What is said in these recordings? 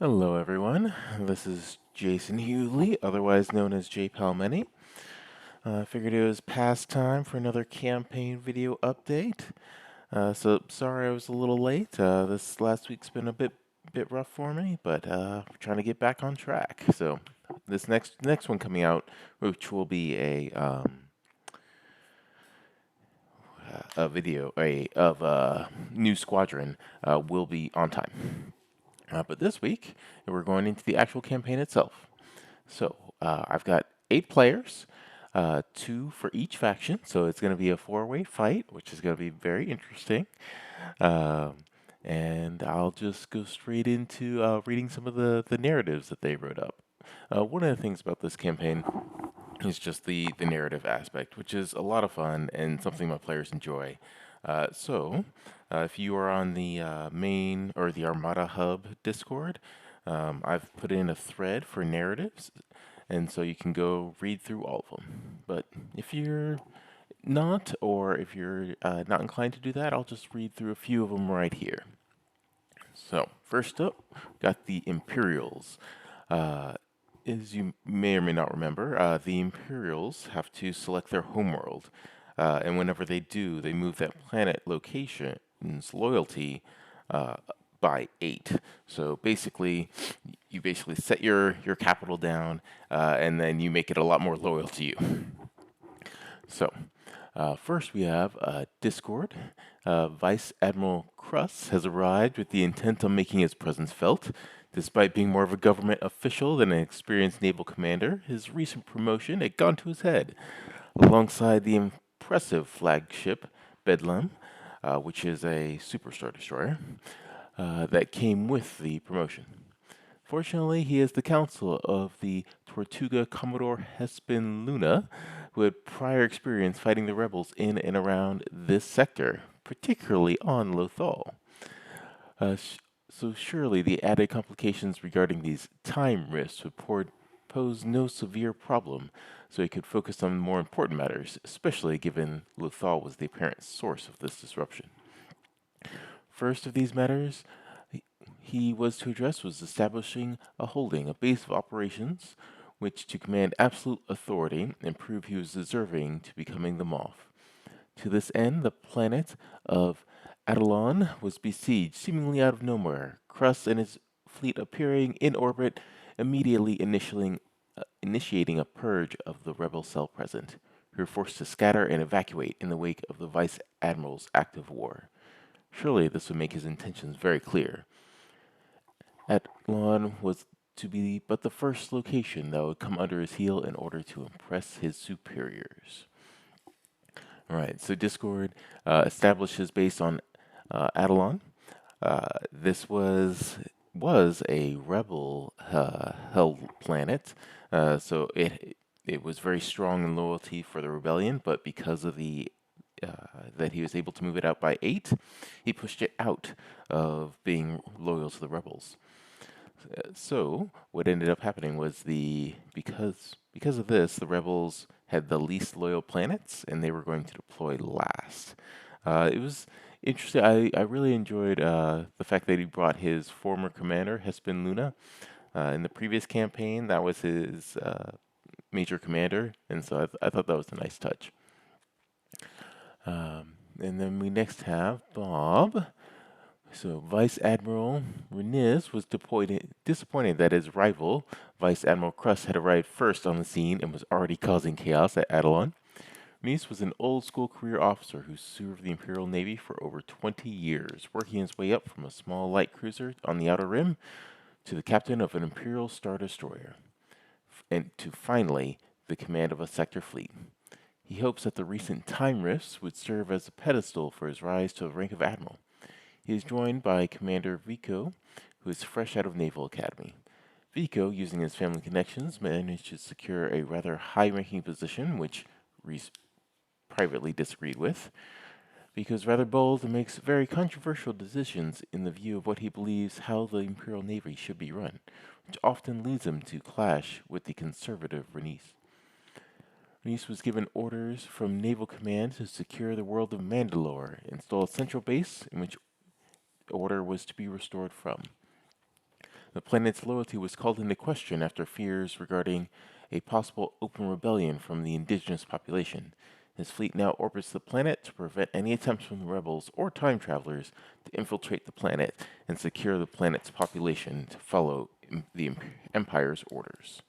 Hello, everyone. This is Jason Hewley, otherwise known as Jaypalmany. I figured it was past time for another campaign video update. So sorry I was a little late. This last week's been a bit rough for me, but trying to get back on track. So this next one coming out, which will be a video of a new squadron, will be on time. But this week we're going into the actual campaign itself. So I've got 8 players, 2 for each faction. So it's going to be a 4-way fight, which is going to be very interesting. Um, and I'll just go straight into reading some of the narratives that they wrote up. One of the things about this campaign is just the narrative aspect, which is a lot of fun and something my players enjoy. If you are on the main or the Armada Hub Discord, I've put in a thread for narratives, and so you can go read through all of them. But if you're not, or if you're not inclined to do that, I'll just read through a few of them right here. So, first up, got the Imperials. Uh, as you may or may not remember, the Imperials have to select their homeworld, and whenever they do, they move that planet location's loyalty uh, by 8. So basically, you basically set your capital down, and then you make it a lot more loyal to you. So, first we have Discord. Vice Admiral Kruss has arrived with the intent on making his presence felt. Despite being more of a government official than an experienced naval commander, his recent promotion had gone to his head. Alongside the impressive flagship Bedlam, which is a superstar destroyer, that came with the promotion. Fortunately, he is the counsel of the Tortuga Commodore Hespin Luna, who had prior experience fighting the rebels in and around this sector, particularly on Lothal. So surely the added complications regarding these time rifts would pose no severe problem, so he could focus on more important matters, especially given Lothal was the apparent source of this disruption. First of these matters he was to address was establishing a base of operations, which to command absolute authority and prove he was deserving to becoming the Moth. To this end, the planet of Adelon was besieged seemingly out of nowhere, Kruss and his fleet appearing in orbit, immediately initiating a purge of the rebel cell present, who were forced to scatter and evacuate in the wake of the Vice Admiral's active war. Surely this would make his intentions very clear. Adelon was to be but the first location that would come under his heel in order to impress his superiors. All right, so Discord established his base on Adelon. This was a rebel held planet, so it was very strong in loyalty for the rebellion. But because of the that he was able to move it out by 8, he pushed it out of being loyal to the rebels. So what ended up happening was because of this, the rebels had the least loyal planets, and they were going to deploy last. It was interesting. I really enjoyed the fact that he brought his former commander, Hespin Luna. In the previous campaign, that was his major commander, and so I thought that was a nice touch. And then we next have Bob. So Vice Admiral Reniz was disappointed that his rival, Vice Admiral Kruss, had arrived first on the scene and was already causing chaos at Adelon. Reniz was an old-school career officer who served the Imperial Navy for over 20 years, working his way up from a small light cruiser on the Outer Rim to the captain of an Imperial Star Destroyer, and to finally the command of a sector fleet. He hopes that the recent time rifts would serve as a pedestal for his rise to the rank of Admiral. He is joined by Commander Vico, who is fresh out of Naval Academy. Vico, using his family connections, managed to secure a rather high-ranking position, which Reese privately disagreed with. Vico is rather bold and makes very controversial decisions in the view of what he believes how the Imperial Navy should be run, which often leads him to clash with the conservative Renice. Renice was given orders from Naval Command to secure the world of Mandalore, install a central base in which order was to be restored from. The planet's loyalty was called into question after fears regarding a possible open rebellion from the indigenous population. His fleet now orbits the planet to prevent any attempts from the rebels or time travelers to infiltrate the planet and secure the planet's population to follow the Empire's orders.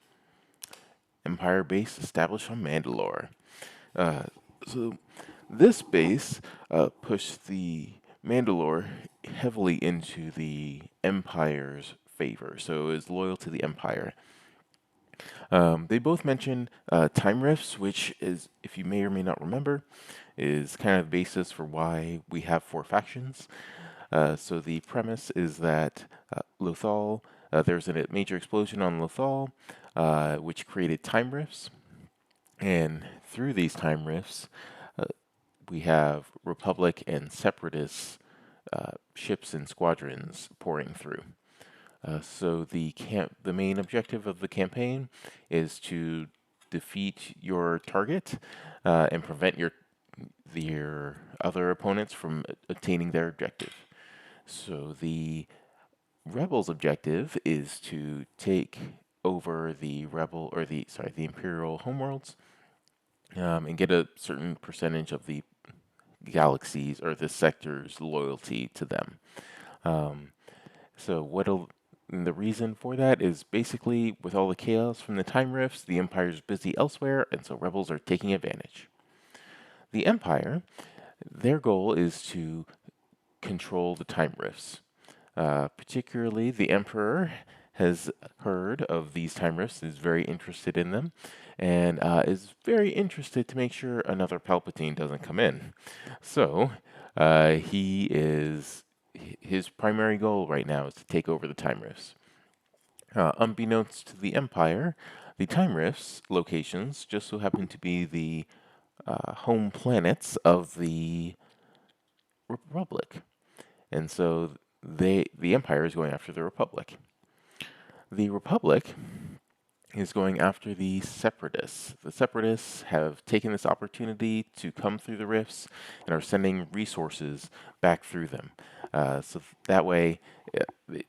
Empire base established on Mandalore. Uh, so this base pushed the Mandalore heavily into the Empire's favor, so it was loyal to the Empire. They both mention time rifts, which is, if you may or may not remember, is kind of the basis for why we have four factions. So the premise is that Lothal, there's a major explosion on Lothal, which created time rifts, and through these time rifts, we have Republic and Separatist ships and squadrons pouring through. So the main objective of the campaign is to defeat your target and prevent your other opponents from attaining their objective. So the rebels' objective is to take over the Imperial homeworlds and get a certain percentage of the galaxies or the sector's loyalty to them. So the reason for that is basically with all the chaos from the time rifts, the Empire's busy elsewhere, and so rebels are taking advantage. The Empire, their goal is to control the time rifts. Particularly, the Emperor has heard of these time rifts, is very interested in them, and is very interested to make sure another Palpatine doesn't come in. So, his primary goal right now is to take over the time rifts. Unbeknownst to the Empire, the time rifts locations just so happen to be the home planets of the Republic. And so the Empire is going after the Republic. The Republic is going after the Separatists. The Separatists have taken this opportunity to come through the rifts and are sending resources back through them. So that way,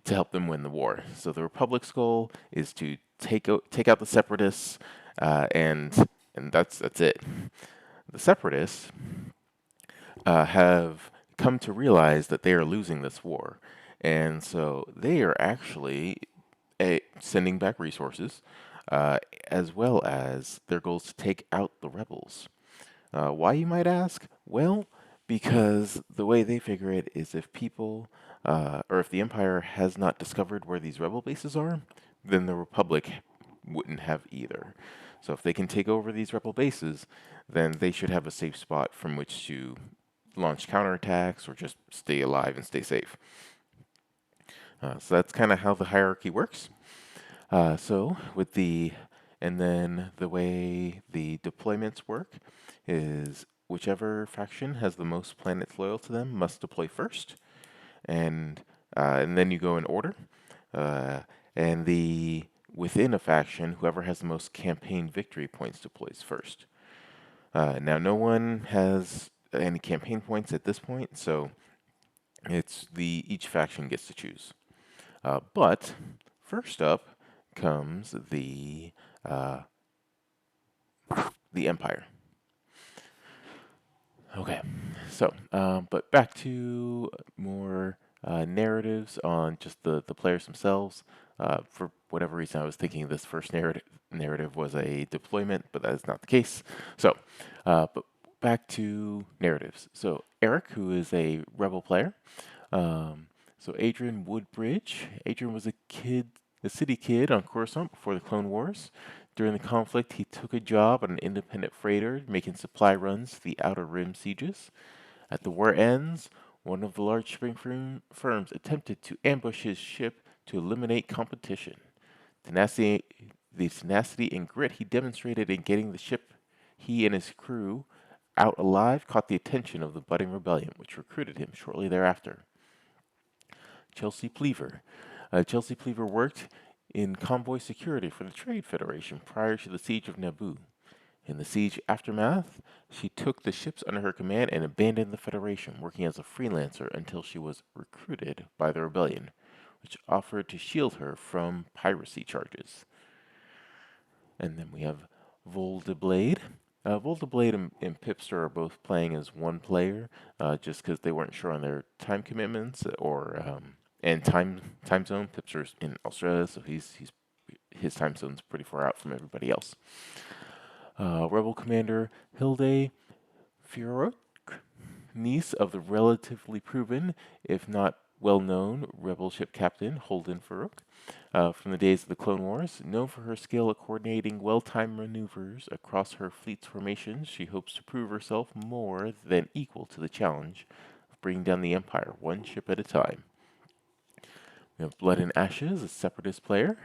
to help them win the war. So the Republic's goal is to take out the Separatists, and that's it. The Separatists have come to realize that they are losing this war, and so they are actually sending back resources, as well as their goals to take out the rebels. Why, you might ask? Well, because the way they figure it is if people, or if the Empire has not discovered where these rebel bases are, then the Republic wouldn't have either. So if they can take over these rebel bases, then they should have a safe spot from which to launch counterattacks or just stay alive and stay safe. So that's kind of how the hierarchy works. And then the way the deployments work is whichever faction has the most planets loyal to them must deploy first, and then you go in order. And within a faction, whoever has the most campaign victory points deploys first. Now, no one has any campaign points at this point, so each faction gets to choose. But first up comes the Empire. Okay, so but back to more narratives on just the players themselves. For whatever reason, I was thinking this first narrative was a deployment, but that is not the case. So, but back to narratives. So Eric, who is a rebel player. So Adrian Woodbridge. Adrian was a city kid on Coruscant before the Clone Wars. During the conflict, he took a job on an independent freighter, making supply runs to the Outer Rim sieges. At the war ends, one of the large shipping firms attempted to ambush his ship to eliminate competition. The tenacity and grit he demonstrated in getting the ship he and his crew out alive caught the attention of the budding rebellion, which recruited him shortly thereafter. Chelsea Pleaver. Chelsea Pleaver worked in convoy security for the Trade Federation prior to the siege of Naboo. In the siege aftermath, she took the ships under her command and abandoned the Federation, working as a freelancer until she was recruited by the rebellion, which offered to shield her from piracy charges. And then we have Voldeblade. Voldeblade and Pipster are both playing as one player, just because they weren't sure on their time commitments or and time zone. Pipster's in Australia, so his time zone's pretty far out from everybody else. Rebel Commander Hilde Fiorok, niece of the relatively proven, if not well-known, rebel ship captain Holden Farouk. From the days of the Clone Wars, known for her skill at coordinating well-timed maneuvers across her fleet's formations, she hopes to prove herself more than equal to the challenge of bringing down the Empire one ship at a time. We have Blood and Ashes, a Separatist player.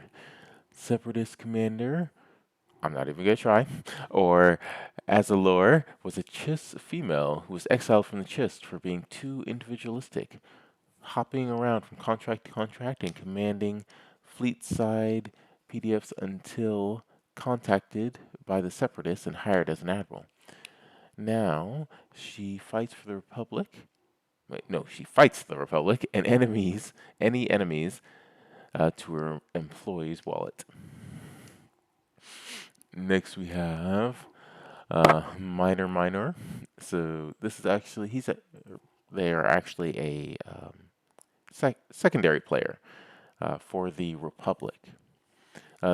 Separatist commander, I'm not even going to try, or Azalor was a Chiss female who was exiled from the Chiss for being too individualistic, hopping around from contract to contract and commanding fleet-side PDFs until contacted by the Separatists and hired as an admiral. Now she fights for the Republic. Wait, no, she fights the Republic and any enemies, to her employee's wallet. Next we have Minor. So this is actually they are actually a secondary player for the Republic.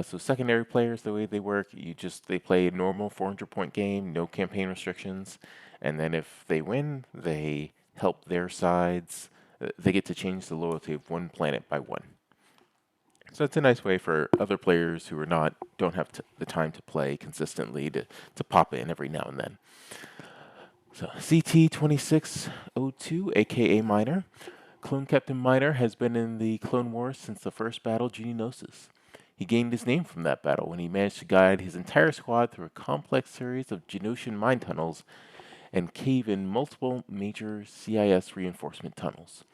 So secondary players, the way they work, they play a normal 400-point game, no campaign restrictions, and then if they win, they help their sides. They get to change the loyalty of one planet by one. So it's a nice way for other players who don't have the time to play consistently to pop in every now and then. So CT-2602, aka Minor. Clone Captain Minor has been in the Clone Wars since the first battle, Geonosis. He gained his name from that battle when he managed to guide his entire squad through a complex series of Geonosian mine tunnels and cave in multiple major CIS reinforcement tunnels.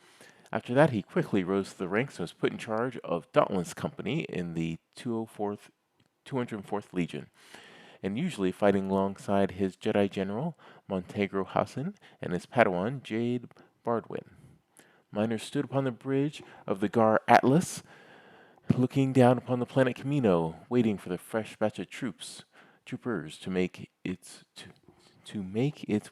After that, he quickly rose to the ranks and was put in charge of Dauntless Company in the 204th Legion, and usually fighting alongside his Jedi General, Montegro Hassan, and his Padawan, Jade Bardwin. Minor stood upon the bridge of the Gar Atlas, looking down upon the planet Camino, waiting for the fresh batch of troopers to make its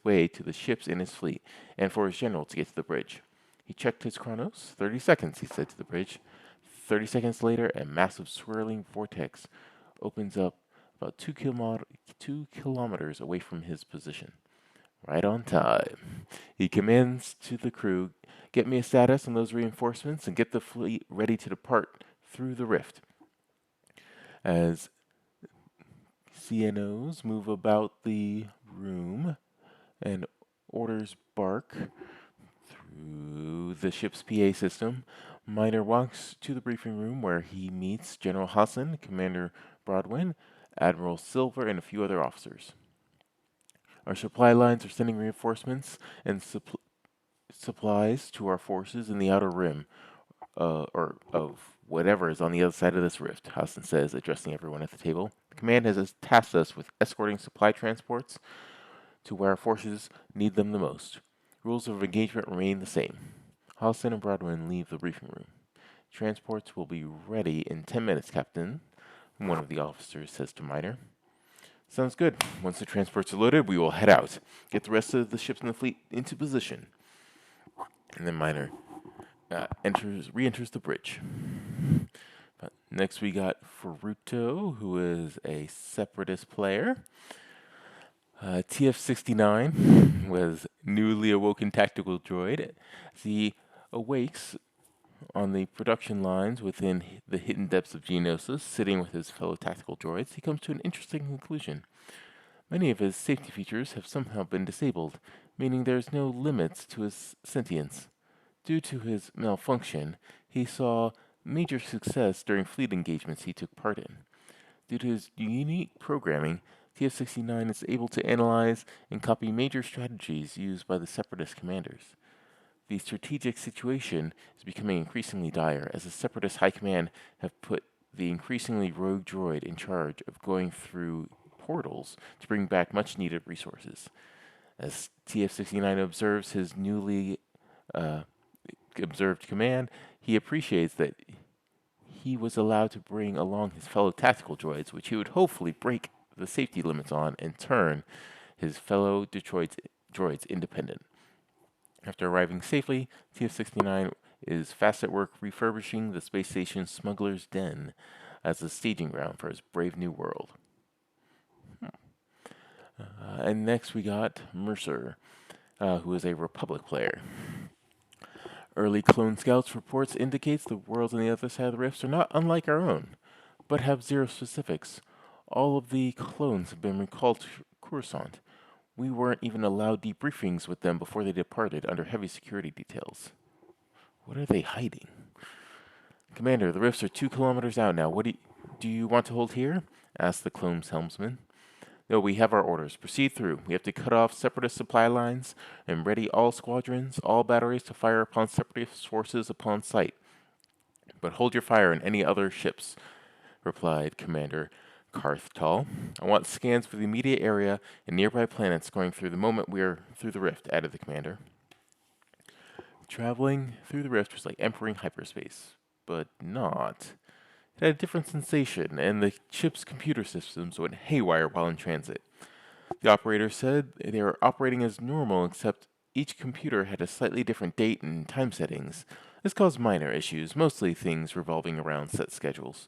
way to the ships in his fleet, and for his general to get to the bridge. He checked his chronos. 30 seconds, he said to the bridge. 30 seconds later, a massive swirling vortex opens up about 2 kilometers away from his position. Right on time. He commands to the crew, get me a status on those reinforcements and get the fleet ready to depart through the rift. As CNOs move about the room and orders bark through the ship's PA system, Minor walks to the briefing room where he meets General Hassan, Commander Brodwin, Admiral Silver, and a few other officers. Our supply lines are sending reinforcements and supplies to our forces in the outer rim, or of whatever is on the other side of this rift, Hassan says, addressing everyone at the table. The command has tasked us with escorting supply transports to where our forces need them the most. Rules of engagement remain the same. Hassan and Brodwin leave the briefing room. Transports will be ready in 10 minutes, Captain, one of the officers says to Minor. Sounds good. Once the transports are loaded, we will head out. Get the rest of the ships in the fleet into position. And then Minor re-enters the bridge. But next we got Faruto, who is a Separatist player. TF-69 was newly awoken tactical droid. As he awakes on the production lines within the hidden depths of Geonosis, sitting with his fellow tactical droids, he comes to an interesting conclusion. Many of his safety features have somehow been disabled, meaning there's no limits to his sentience. Due to his malfunction, he saw major success during fleet engagements he took part in. Due to his unique programming, TF-69 is able to analyze and copy major strategies used by the Separatist commanders. The strategic situation is becoming increasingly dire as the Separatist High Command have put the increasingly rogue droid in charge of going through portals to bring back much-needed resources. As TF-69 observes his newly observed command, he appreciates that he was allowed to bring along his fellow tactical droids, which he would hopefully break the safety limits on and turn his fellow Detroit droids independent. After arriving safely, TF-69 is fast at work refurbishing the space station's smuggler's den as a staging ground for his brave new world. And next we got Mercer, who is a Republic player. Early Clone Scouts reports indicates the worlds on the other side of the rifts are not unlike our own, but have zero specifics. All of the clones have been recalled to Coruscant. We weren't even allowed debriefings with them before they departed under heavy security details. What are they hiding? Commander, the rifts are 2 kilometers out now. Do you want to hold here? Asked the clone's helmsman. No, we have our orders. Proceed through. We have to cut off separatist supply lines and ready all squadrons, all batteries to fire upon separatist forces upon sight. But hold your fire on any other ships, replied Commander Karthtal. I want scans for the immediate area and nearby planets going through the moment we are through the rift, added the commander. Traveling through the rift was like entering hyperspace, but not. It had a different sensation, and the ship's computer systems went haywire while in transit. The operator said they were operating as normal, except each computer had a slightly different date and time settings. This caused minor issues, mostly things revolving around set schedules.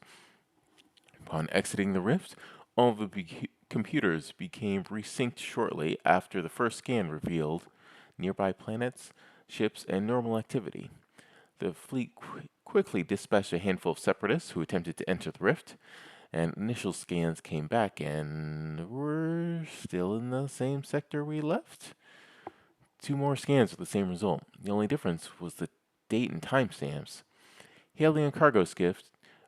Upon exiting the rift, all of the computers became resynced shortly after the first scan revealed nearby planets, ships, and normal activity. The fleet quickly dispatched a handful of separatists who attempted to enter the rift, and initial scans came back and we're still in the same sector we left. 2 more scans with the same result. The only difference was the date and timestamps. Hailing a cargo skiff,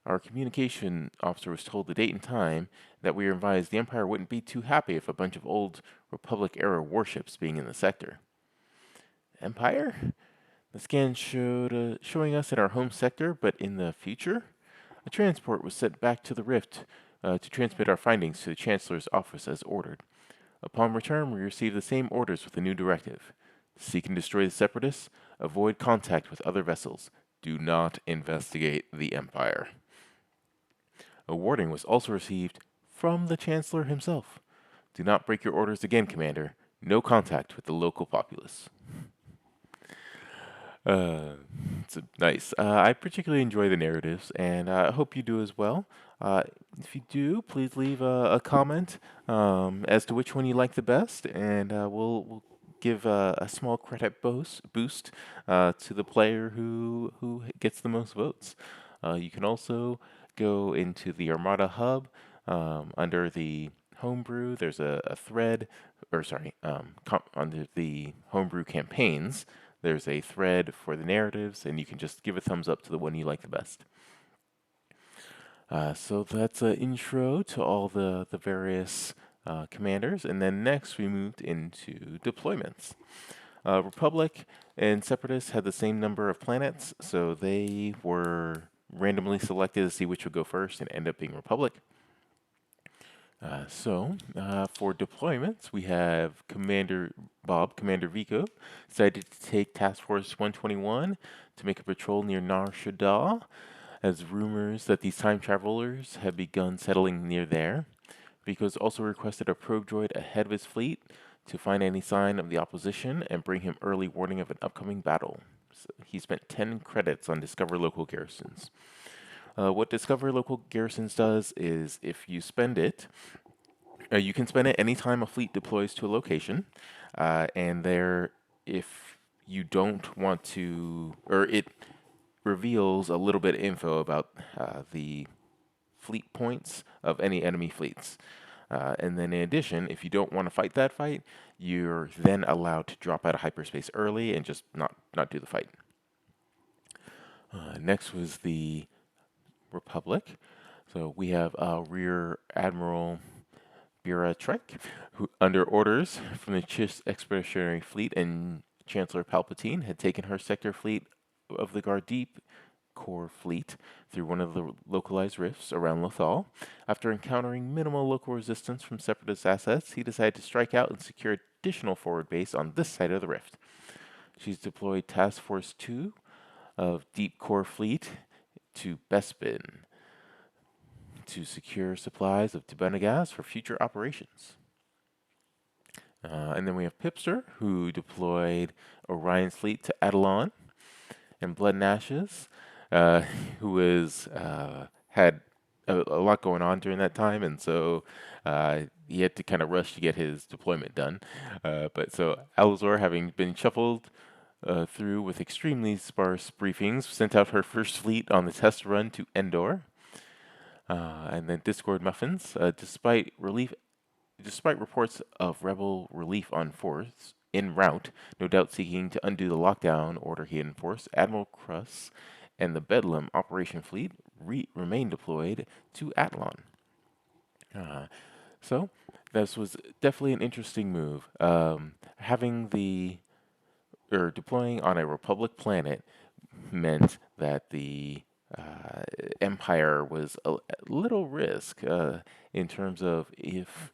our communication officer was told the date and time that we were advised the Empire wouldn't be too happy if a bunch of old Republic-era warships being in the sector. Empire? The scan showed showing us in our home sector, but in the future? A transport was sent back to the Rift to transmit our findings to the Chancellor's office as ordered. Upon return, we received the same orders with a new directive. Seek and destroy the Separatists. Avoid contact with other vessels. Do not investigate the Empire. A warning was also received from the Chancellor himself. Do not break your orders again, Commander. No contact with the local populace. It's nice. I particularly enjoy the narratives, and I hope you do as well. If you do, please leave a comment as to which one you like the best, and we'll give a small credit boost to the player who gets the most votes. You can also go into the Armada Hub under the Homebrew. There's a thread, under the Homebrew campaigns. There's a thread for the narratives, and you can just give a thumbs up to the one you like the best. So that's an intro to all the various commanders, and then next we moved into deployments. Republic and Separatists had the same number of planets, so they were randomly selected to see which would go first and end up being Republic. For deployments, we have Commander Vico, decided to take Task Force 121 to make a patrol near Nar Shaddaa, as rumors that these time travelers have begun settling near there. Vico's also requested a probe droid ahead of his fleet to find any sign of the opposition and bring him early warning of an upcoming battle. So he spent 10 credits on Discover Local Garrisons. What Discover Local Garrisons does is if you spend it, you can spend it anytime a fleet deploys to a location, and if you don't want to, or it reveals a little bit of info about the fleet points of any enemy fleets. And then in addition, if you don't want to fight that fight, you're then allowed to drop out of hyperspace early and just not do the fight. Next was the Republic. So we have Rear Admiral Bira Trek, who, under orders from the Chiss Expeditionary Fleet and Chancellor Palpatine, had taken her sector fleet of the Gardeep Corps fleet through one of the localized rifts around Lothal. After encountering minimal local resistance from Separatist assets, he decided to strike out and secure additional forward base on this side of the rift. She's deployed Task Force 2 of Deep Core Fleet to Bespin to secure supplies of Tibanna gas for future operations. And then we have Pipster, who deployed Orion's fleet to Adelon, and Blood and Ashes, uh, who had a lot going on during that time, and so he had to kind of rush to get his deployment done. But so Alazor, having been shuffled through with extremely sparse briefings, sent out her first fleet on the test run to Endor. And then Discord Muffins, despite reports of rebel relief on force en route, no doubt seeking to undo the lockdown order he had enforced, Admiral Kruss and the Bedlam Operation Fleet remained deployed to Athlon. So this was definitely an interesting move. Deploying on a Republic planet meant that the Empire was a little risk in terms of if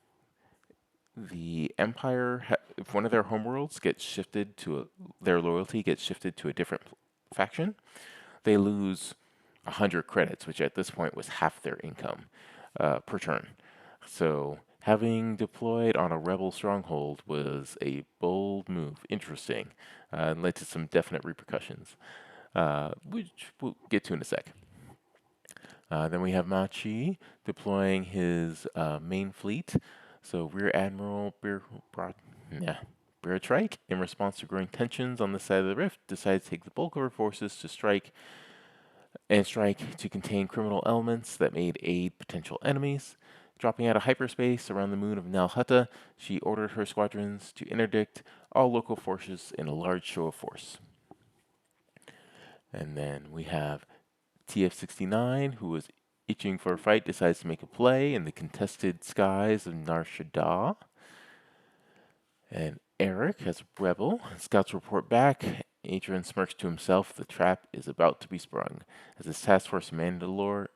the Empire, if one of their homeworlds gets shifted to their loyalty gets shifted to a different faction, they lose 100 credits, which at this point was half their income per turn. So having deployed on a rebel stronghold was a bold move, interesting, and led to some definite repercussions, which we'll get to in a sec. Then we have Machi deploying his main fleet. So Rear Admiral Trike, in response to growing tensions on the side of the rift, decided to take the bulk of her forces to strike to contain criminal elements that made aid potential enemies. Dropping out of hyperspace around the moon of Nalhutta, she ordered her squadrons to interdict all local forces in a large show of force. And then we have TF-69, who was itching for a fight, decides to make a play in the contested skies of Nar Shaddaa. And Eric, as a rebel, scouts report back. Adrian smirks to himself. The trap is about to be sprung as his task force Manticore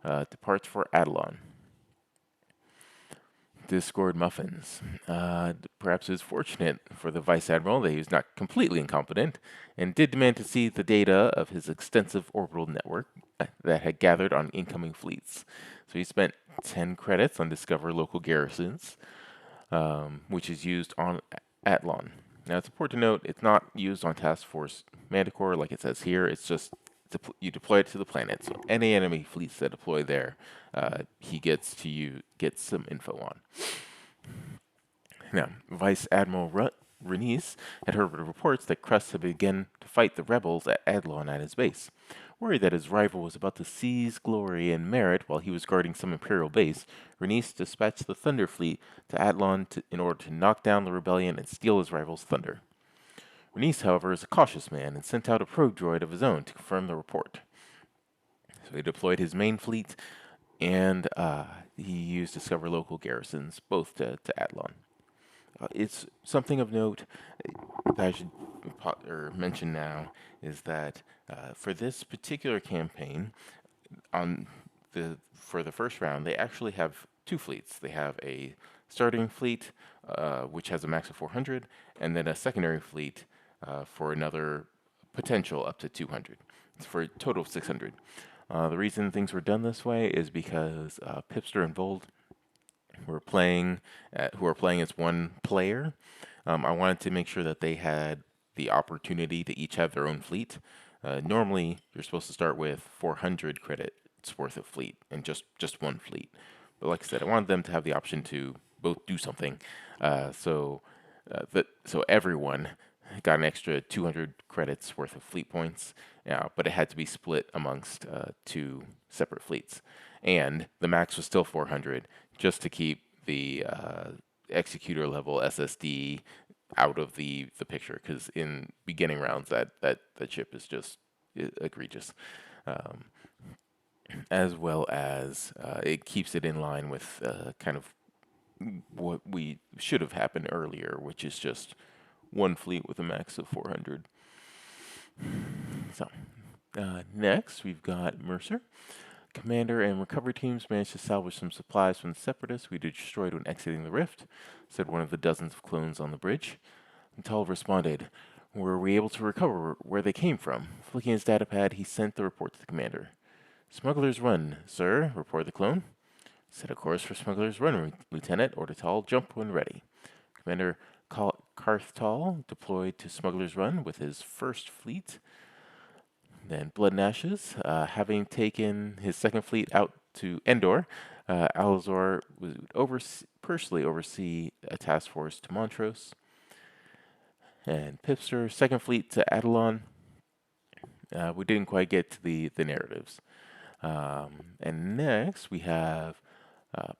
departs for Adelon. Discord Muffins. Perhaps it was fortunate for the Vice Admiral that he was not completely incompetent and did demand to see the data of his extensive orbital network that had gathered on incoming fleets. So he spent 10 credits on Discover Local Garrisons, which is used on Atlon. Now it's important to note it's not used on Task Force Manticore like it says here. It's just you deploy it to the planet. So any enemy fleets that deploy there, he gets some info on. Now, Vice Admiral Renice had heard reports that Kruss had begun to fight the rebels at Adlon at his base. Worried that his rival was about to seize glory and merit while he was guarding some Imperial base, Renice dispatched the Thunder Fleet to Adlon in order to knock down the rebellion and steal his rival's thunder. Renice, however, is a cautious man and sent out a probe droid of his own to confirm the report. So he deployed his main fleet, and he used Discover Local Garrisons, both to Adlon. It's something of note that I should mention now is that for this particular campaign, for the first round, they actually have two fleets. They have a starting fleet, which has a max of 400, and then a secondary fleet for another potential up to 200. It's for a total of 600. The reason things were done this way is because Pipster and Vold who are playing as one player. I wanted to make sure that they had the opportunity to each have their own fleet. Normally, you're supposed to start with 400 credits worth of fleet and just one fleet. But like I said, I wanted them to have the option to both do something. So everyone got an extra 200 credits worth of fleet points, but it had to be split amongst two separate fleets. And the max was still 400, just to keep the executor level SSD out of the picture, because in beginning rounds that chip is just egregious. As well as it keeps it in line with kind of what we should have happened earlier, which is just one fleet with a max of 400. So next we've got Mercer. Commander and recovery teams managed to salvage some supplies from the Separatists we destroyed when exiting the rift, said one of the dozens of clones on the bridge. And Tull responded, Were we able to recover where they came from? Flicking his data pad, he sent the report to the commander. Smuggler's Run, sir, reported the clone. Set a course for Smuggler's Run, Lieutenant. Orbital, jump when ready. Commander Karthtal deployed to Smuggler's Run with his first fleet. Then Blood and Ashes, having taken his second fleet out to Endor, Alazor would personally oversee a task force to Montrose. And Pipster, second fleet to Adelon. We didn't quite get to the narratives. And next we have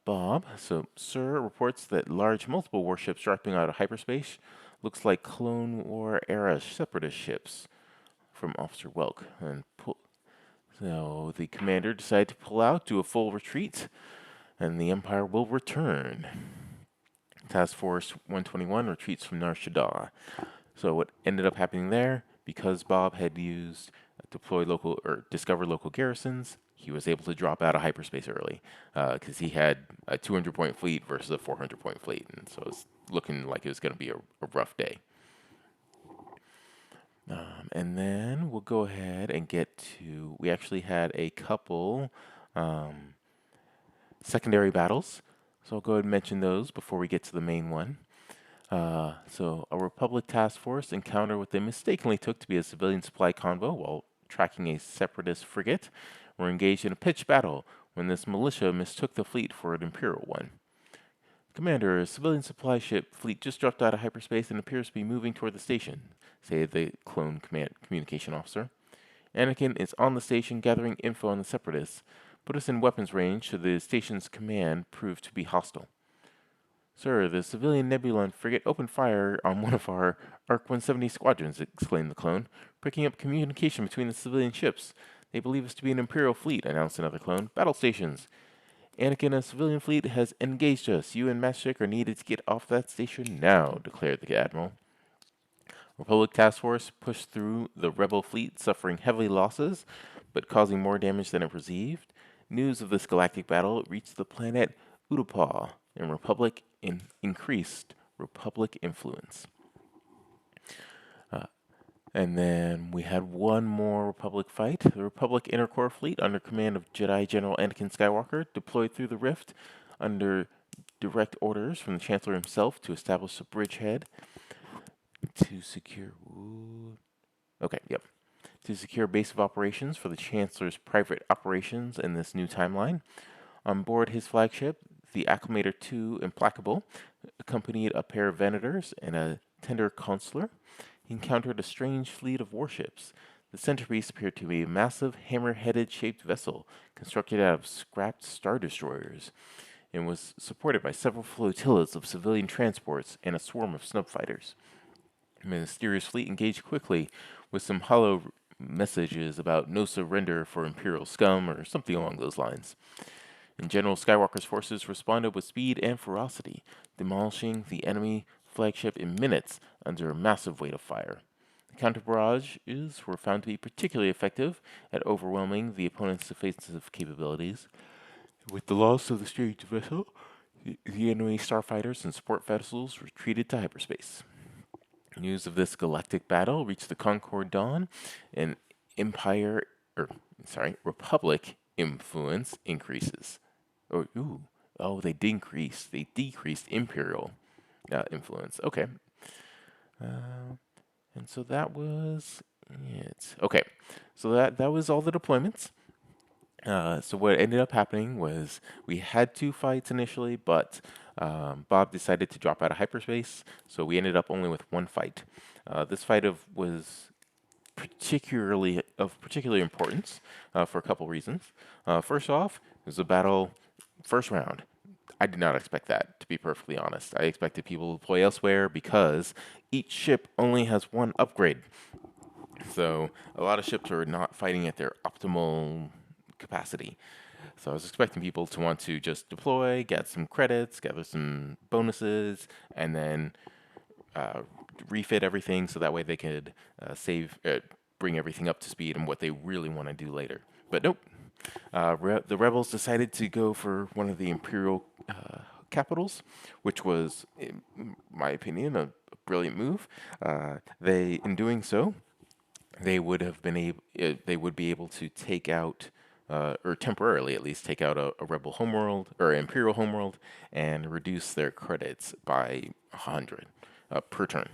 Bob. So, Sir reports that large multiple warships dropping out of hyperspace looks like Clone War era separatist ships from Officer Welk. So the commander decided to pull out, do a full retreat, and the Empire will return. Task Force 121 retreats from Nar Shaddaa. So what ended up happening there, because Bob had used deploy local or discover local garrisons, he was able to drop out of hyperspace early because he had a 200-point fleet versus a 400-point fleet, and so it's looking like it was going to be a rough day. And then we'll go ahead and get to, we actually had a couple secondary battles, so I'll go ahead and mention those before we get to the main one. So a Republic task force encountered what they mistakenly took to be a civilian supply convoy while tracking a separatist frigate were engaged in a pitched battle when this militia mistook the fleet for an Imperial one. Commander, a civilian supply ship fleet just dropped out of hyperspace and appears to be moving toward the station, said the clone communication officer. Anakin is on the station gathering info on the separatists. Put us in weapons range should the station's command prove to be hostile. Sir, the civilian Nebulon frigate opened fire on one of our ARC-170 squadrons, exclaimed the clone, breaking up communication between the civilian ships. They believe us to be an Imperial fleet, announced another clone. Battle stations. Anakin, a civilian fleet has engaged us. You and Master are needed to get off that station now, declared the Admiral. Republic Task Force pushed through the rebel fleet, suffering heavy losses, but causing more damage than it received. News of this galactic battle reached the planet Utapau, and Republic increased Republic influence. And then we had one more Republic fight. The Republic Intercore Fleet, under command of Jedi General Anakin Skywalker, deployed through the rift under direct orders from the Chancellor himself to establish a bridgehead to secure. To secure a base of operations for the Chancellor's private operations in this new timeline. On board his flagship, the Acclimator II Implacable accompanied a pair of Venators and a tender consular. He encountered a strange fleet of warships. The centerpiece appeared to be a massive hammer-headed shaped vessel constructed out of scrapped star destroyers and was supported by several flotillas of civilian transports and a swarm of snub fighters. The mysterious fleet engaged quickly with some hollow messages about no surrender for Imperial scum or something along those lines. In general, Skywalker's forces responded with speed and ferocity, demolishing the enemy flagship in minutes under a massive weight of fire. The counter barrages were found to be particularly effective at overwhelming the opponent's defensive capabilities. With the loss of the strange vessel, the enemy starfighters and support vessels retreated to hyperspace. News of this galactic battle reached the Concord Dawn, and Republic influence increases. They decreased. They decreased Imperial influence. Okay. And so that was it. Okay. So that was all the deployments. So what ended up happening was we had 2 fights initially, but Bob decided to drop out of hyperspace, so we ended up only with 1 fight. This fight was of particular importance for a couple reasons. First off, it was a battle first round. I did not expect that, to be perfectly honest. I expected people to deploy elsewhere because each ship only has 1 upgrade. So a lot of ships are not fighting at their optimal capacity. So I was expecting people to want to just deploy, get some credits, gather some bonuses, and then refit everything so that way they could bring everything up to speed and what they really want to do later. But nope. The rebels decided to go for one of the Imperial capitals, which was, in my opinion, a brilliant move. In doing so, they would have been able, they would be able to take out, or temporarily at least, take out a rebel homeworld or imperial homeworld and reduce their credits by 100 per turn.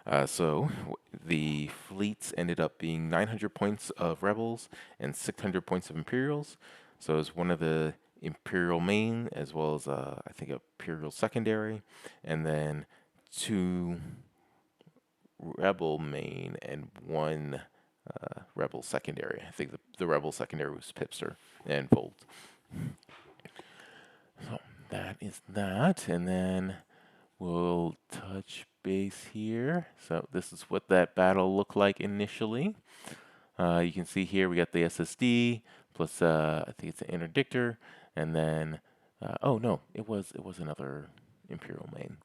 The fleets ended up being 900 points of rebels and 600 points of imperials. So it was one of the imperial main as well as I think imperial secondary, and then two rebel main and one rebel secondary. I think the rebel secondary was Pipster and Volt. So that is that, and then we'll touch base here. So this is what that battle looked like initially. You can see here we got the SSD plus I think it's an interdictor, and then oh no, it was another Imperial main.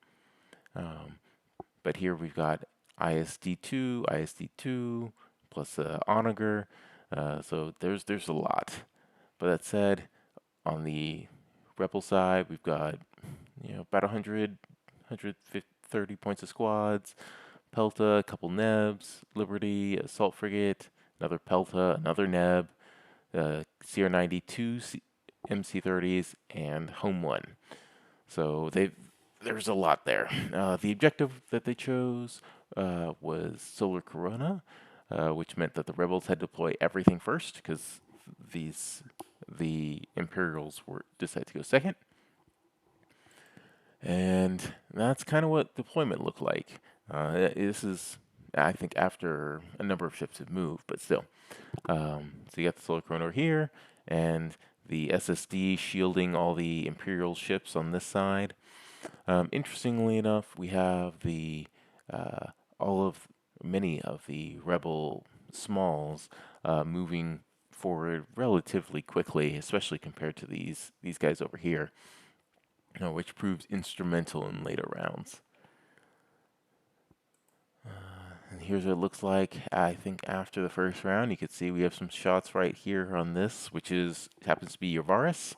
But here we've got ISD2 plus Onager. So there's a lot. But that said, on the Rebel side, we've got about 130 points of squads, Pelta, a couple Nebs, Liberty, Assault Frigate, another Pelta, another Neb, CR92 MC30s, and Home 1. So there's a lot there. The objective that they chose was Solar Corona, which meant that the rebels had to deploy everything first because the Imperials decided to go second. And that's kind of what deployment looked like. This is, I think, after a number of ships have moved, but still. So you got the Solar Corona over here, and the SSD shielding all the Imperial ships on this side. Interestingly enough, we have many of the rebel smalls moving forward relatively quickly, especially compared to these guys over here, which proves instrumental in later rounds. And here's what it looks like. I think after the first round, you can see we have some shots right here on this, which happens to be Yavaris.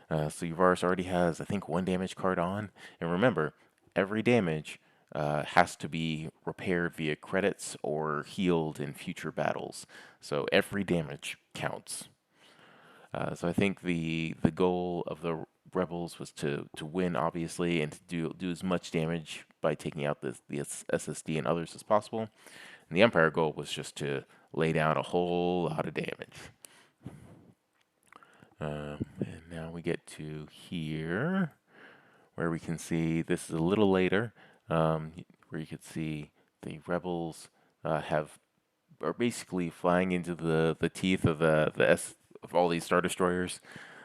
So Yavaris already has, I think, 1 damage card on. And remember, every damage has to be repaired via credits or healed in future battles. So every damage counts. So I think the goal of the rebels was to win, obviously, and to do as much damage by taking out the SSD and others as possible. And the Empire goal was just to lay down a whole lot of damage. And now we get to here, where we can see, this is a little later, where you can see the rebels are basically flying into the teeth of of all these Star Destroyers.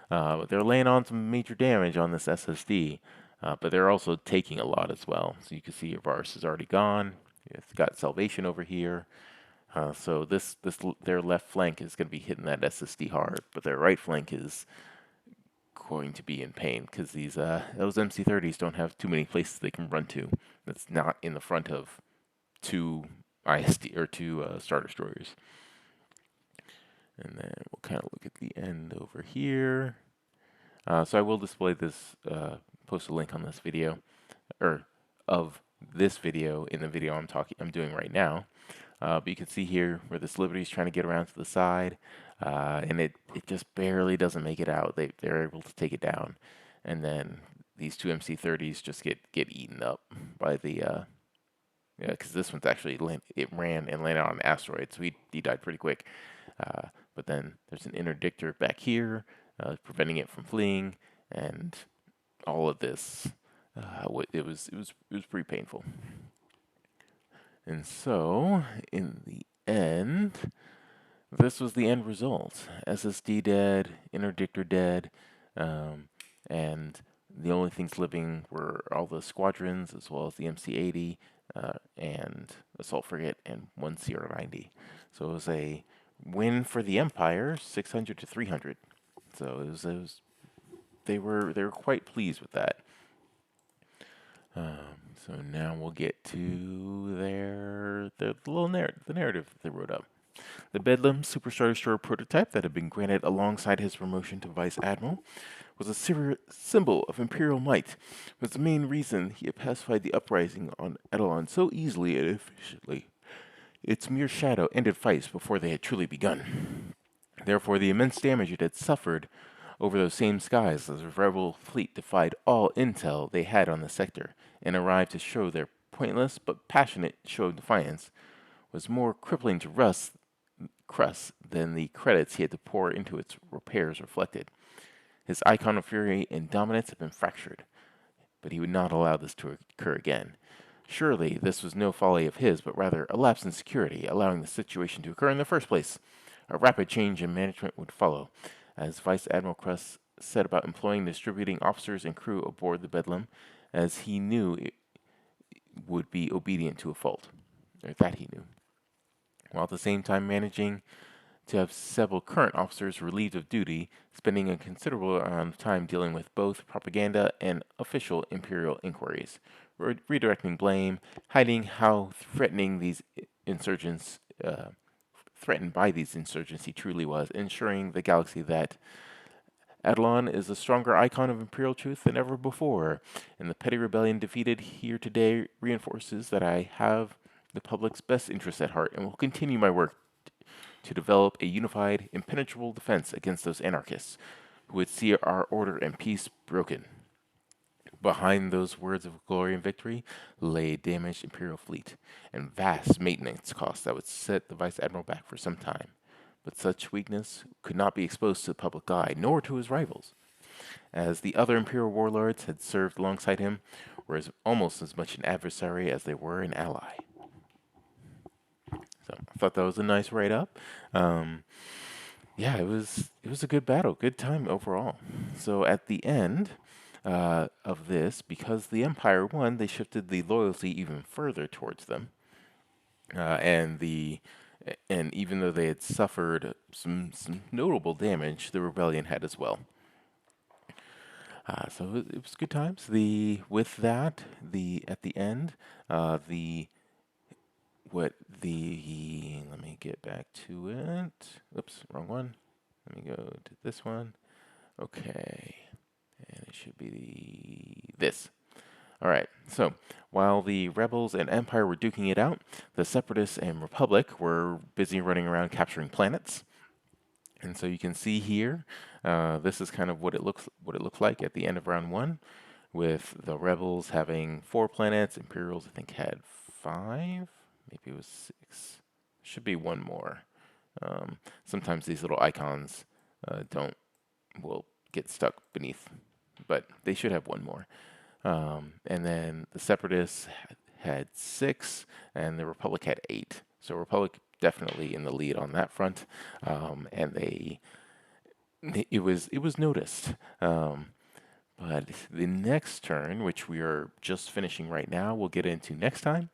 They're laying on some major damage on this SSD, but they're also taking a lot as well. So you can see your Varus is already gone. It's got Salvation over here. So their left flank is going to be hitting that SSD hard, but their right flank is going to be in pain because those MC30s don't have too many places they can run to. That's not in the front of two ISD or two Star Destroyers. And then we'll kind of look at the end over here. So I will display this, post a link on this video, or of this video in the video I'm doing right now. But you can see here where this Liberty is trying to get around to the side, and it just barely doesn't make it out. They're able to take it down, and then these two MC30s just get eaten up by the because this one's actually it ran and landed on an asteroid, so he died pretty quick. But then there's an interdictor back here, preventing it from fleeing, and all of this. It was pretty painful. And so, in the end, this was the end result. SSD dead, interdictor dead, and the only things living were all the squadrons, as well as the MC80, and Assault Frigate, and 1 CR90. So it was a win for the Empire, 600 to 300. So they were quite pleased with that. So now we'll get to the narrative they wrote up. The Bedlam Superstar Destroyer prototype that had been granted alongside his promotion to Vice Admiral was a symbol of imperial might, was the main reason he had pacified the uprising on Edelon so easily and efficiently. Its mere shadow ended fights before they had truly begun. Therefore, the immense damage it had suffered over those same skies as the rebel fleet defied all intel they had on the sector and arrived to show their pointless but passionate show of defiance was more crippling to Crust than the credits he had to pour into its repairs reflected. His icon of fury and dominance had been fractured, but he would not allow this to occur again. Surely this was no folly of his, but rather a lapse in security, allowing the situation to occur in the first place. A rapid change in management would follow, as Vice Admiral Crust set about employing and distributing officers and crew aboard the Bedlam, as he knew it would be obedient to a fault, or that he knew, while at the same time managing to have several current officers relieved of duty, spending a considerable amount of time dealing with both propaganda and official imperial inquiries, redirecting blame, hiding how threatened by these insurgents he truly was, ensuring the galaxy that Adelon is a stronger icon of imperial truth than ever before, and the petty rebellion defeated here today reinforces that I have the public's best interests at heart and will continue my work to develop a unified, impenetrable defense against those anarchists who would see our order and peace broken. Behind those words of glory and victory lay a damaged Imperial fleet and vast maintenance costs that would set the Vice Admiral back for some time. But such weakness could not be exposed to the public eye, nor to his rivals, as the other Imperial warlords had served alongside him were almost as much an adversary as they were an ally. So I thought that was a nice write-up. Yeah, it was a good battle, good time overall. So at the end of this, because the Empire won, they shifted the loyalty even further towards them, and even though they had suffered some notable damage, the rebellion had as well. So it was good times. With that, at the end, the what the let me get back to it. Oops, wrong one. Let me go to this one. Okay, and it should be this. All right. So while the rebels and Empire were duking it out, the Separatists and Republic were busy running around capturing planets. And so you can see here, this is kind of what it looks like at the end of round one, with the rebels having 4 planets. Imperials, I think, had 5. Maybe it was 6. Should be one more. Sometimes these little icons will get stuck beneath, but they should have one more. And then the Separatists had 6, and the Republic had 8. So Republic definitely in the lead on that front, and it was noticed. But the next turn, which we are just finishing right now, we'll get into next time.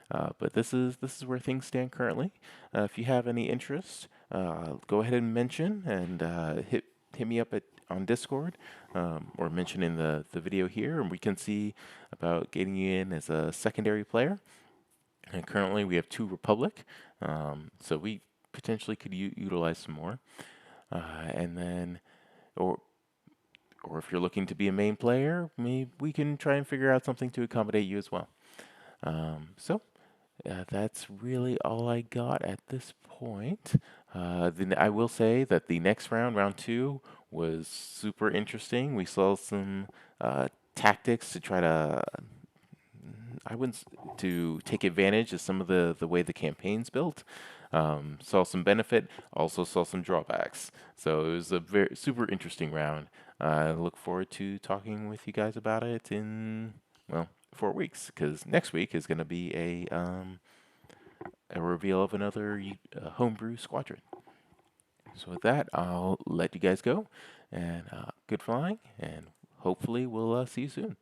But this is where things stand currently. If you have any interest, go ahead and mention and hit me up on Discord, or mention in the video here, and we can see about getting you in as a secondary player. And currently we have 2 Republic, so we potentially could utilize some more. And then, or if you're looking to be a main player, maybe we can try and figure out something to accommodate you as well. So that's really all I got at this point. Then I will say that the next round 2, was super interesting. We saw some tactics to try to, to take advantage of some of the way the campaign's built. Saw some benefit, also saw some drawbacks. So it was a very super interesting round. I look forward to talking with you guys about it in 4 weeks, because next week is going to be a reveal of another homebrew squadron. So with that, I'll let you guys go, and good flying, and hopefully we'll see you soon.